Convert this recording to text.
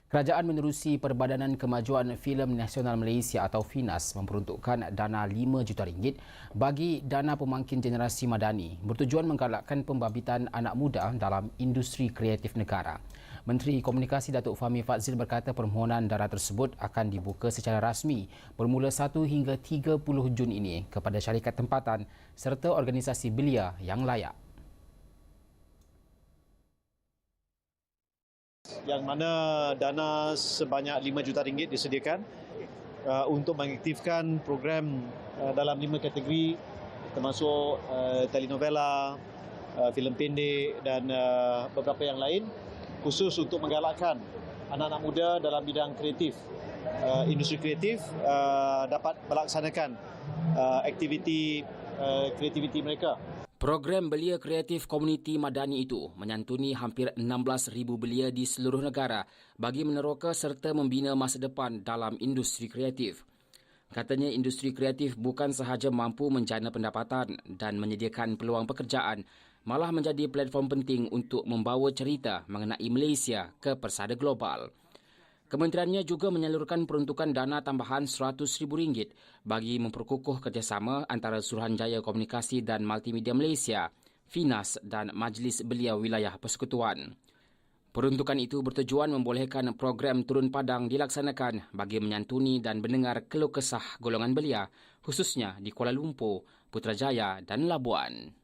Kerajaan menerusi Perbadanan Kemajuan Filem Nasional Malaysia atau FINAS memperuntukkan dana RM5 juta bagi dana pemangkin generasi madani bertujuan menggalakkan pembabititan anak muda dalam industri kreatif negara. Menteri Komunikasi Datuk Fahmi Fadzil berkata permohonan dana tersebut akan dibuka secara rasmi bermula 1 hingga 30 Jun ini kepada syarikat tempatan serta organisasi belia yang layak. Yang mana dana sebanyak RM5 juta disediakan untuk mengaktifkan program dalam 5 kategori termasuk telenovela, filem pendek dan beberapa yang lain khusus untuk menggalakkan anak-anak muda dalam bidang kreatif, industri kreatif dapat melaksanakan aktiviti kreativiti mereka. Program Belia Kreatif Komuniti Madani itu menyantuni hampir 16,000 belia di seluruh negara bagi meneroka serta membina masa depan dalam industri kreatif. Katanya industri kreatif bukan sahaja mampu menjana pendapatan dan menyediakan peluang pekerjaan, malah menjadi platform penting untuk membawa cerita mengenai Malaysia ke persada global. Kementeriannya juga menyalurkan peruntukan dana tambahan RM100,000 bagi memperkukuh kerjasama antara Suruhanjaya Komunikasi dan Multimedia Malaysia, FINAS dan Majlis Belia Wilayah Persekutuan. Peruntukan itu bertujuan membolehkan program turun padang dilaksanakan bagi menyantuni dan mendengar keluh kesah golongan belia, khususnya di Kuala Lumpur, Putrajaya dan Labuan.